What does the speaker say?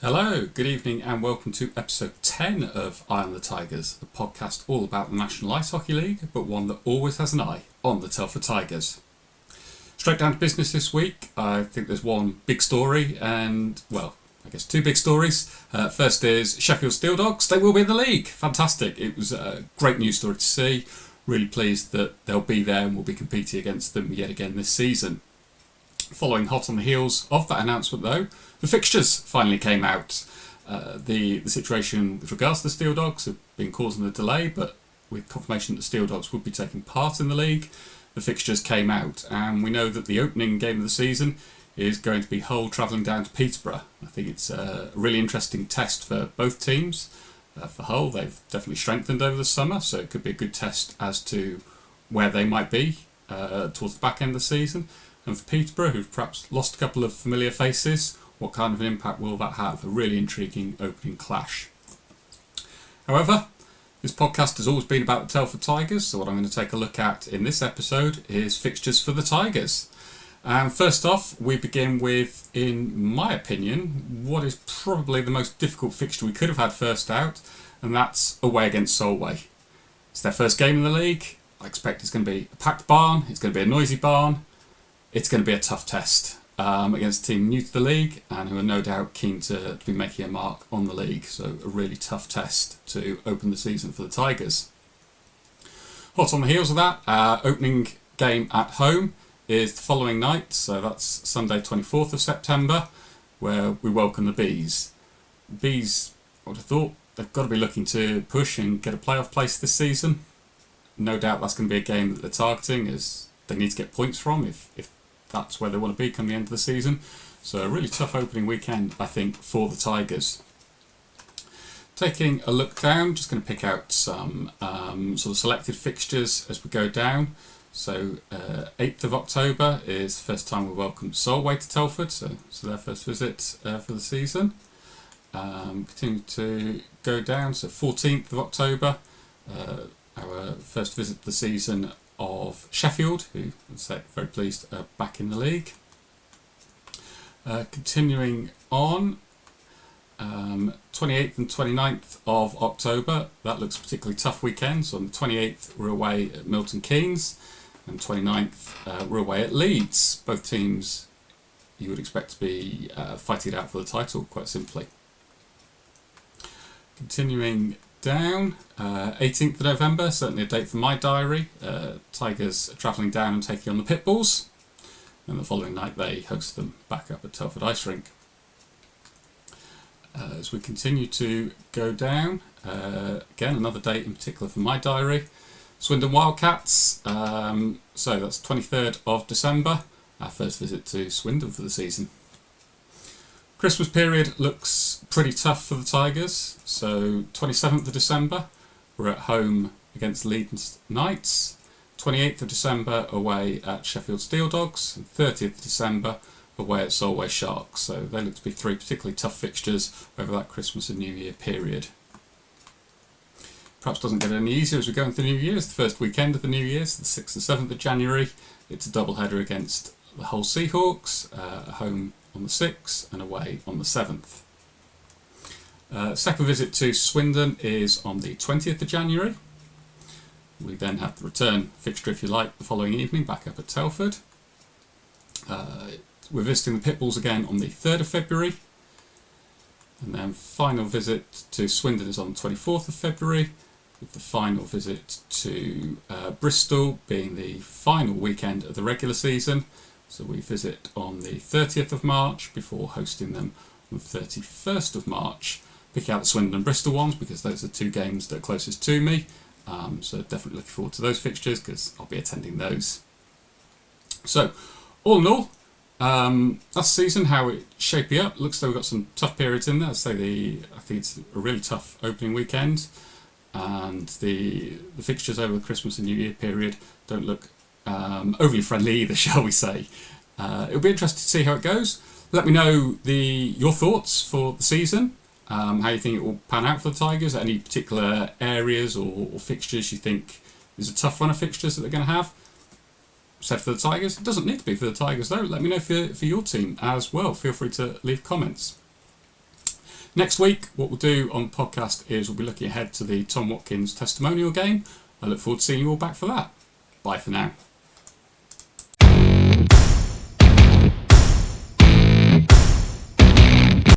Hello, good evening and welcome to episode 10 of IOnTheTigers, a podcast all about the National Ice Hockey League, but one that always has an eye on the Telford Tigers. Straight down to business this week. I think there's one big story and, well, I guess two big stories. First is Sheffield Steeldogs. They will be in the league. Fantastic. It was a great news story to see. Really pleased that they'll be there and we'll be competing against them yet again this season. Following hot on the heels of that announcement though, the fixtures finally came out. The situation with regards to the Steeldogs have been causing a delay, but with confirmation that the Steeldogs would be taking part in the league, the fixtures came out, and we know that the opening game of the season is going to be Hull travelling down to Peterborough. I think it's a really interesting test for both teams. For Hull, they've definitely strengthened over the summer, so it could be a good test as to where they might be towards the back end of the season. And for Peterborough, who've perhaps lost a couple of familiar faces, what kind of an impact will that have? A really intriguing opening clash. However, this podcast has always been about the Telford Tigers, so what I'm going to take a look at in this episode is fixtures for the Tigers. And first off, we begin with, in my opinion, what is probably the most difficult fixture we could have had first out, and that's away against Solway. It's their first game in the league. I expect it's going to be a packed barn, it's going to be a noisy barn. It's going to be a tough test against a team new to the league and who are no doubt keen to be making a mark on the league. So a really tough test to open the season for the Tigers. Hot on the heels of that, opening game at home is the following night. So that's Sunday 24th of September, where we welcome the Bees. Bees, I would have thought, they've got to be looking to push and get a playoff place this season. No doubt that's going to be a game that they're targeting as they need to get points from if that's where they want to be come the end of the season. So a really tough opening weekend, I think, for the Tigers. Taking a look down, just going to pick out some sort of selected fixtures as we go down. So 8th of October is the first time we welcome Solway to Telford, so their first visit for the season. Continue to go down, so 14th of October, our first visit of the season of Sheffield, who, as I say, very pleased back in the league. Continuing on, 28th and 29th of October, that looks a particularly tough weekend. So on the 28th we're away at Milton Keynes, and 29th we're away at Leeds. Both teams you would expect to be fighting it out for the title, quite simply. Continuing down, 18th of November, certainly a date for my diary. Tigers are travelling down and taking on the Pitbulls, and the following night they host them back up at Telford Ice Rink. As we continue to go down, again another date in particular for my diary, Swindon Wildcats, so that's 23rd of December, our first visit to Swindon for the season. Christmas period looks pretty tough for the Tigers, so 27th of December we're at home against Leeds Knights, 28th of December away at Sheffield Steeldogs, and 30th of December away at Solway Sharks. So they look to be three particularly tough fixtures over that Christmas and New Year period. Perhaps doesn't get any easier as we go into the New Year's. The first weekend of the New Year's, the 6th and 7th of January, it's a doubleheader against the Hull Seahawks, at home on the 6th and away on the 7th. Second visit to Swindon is on the 20th of January. We then have the return fixture, if you like, the following evening back up at Telford. We're visiting the Pitbulls again on the 3rd of February. And then final visit to Swindon is on the 24th of February, with the final visit to Bristol being the final weekend of the regular season. So we visit on the 30th of March before hosting them on the 31st of March. Picking out the Swindon and Bristol ones because those are two games that are closest to me. So definitely looking forward to those fixtures because I'll be attending those. So all in all, last season, how it shaping up. Looks like we've got some tough periods in there. I think it's a really tough opening weekend, and the fixtures over the Christmas and New Year period don't look overly friendly either, shall we say. It'll be interesting to see how it goes. Let me know your thoughts for the season, how you think it will pan out for the Tigers, any particular areas or fixtures you think is a tough run of fixtures that they're going to have. Said for the Tigers. It doesn't need to be for the Tigers though. Let me know for your team as well. Feel free to leave comments. Next week, what we'll do on the podcast is we'll be looking ahead to the Tom Watkins testimonial game. I look forward to seeing you all back for that. Bye for now.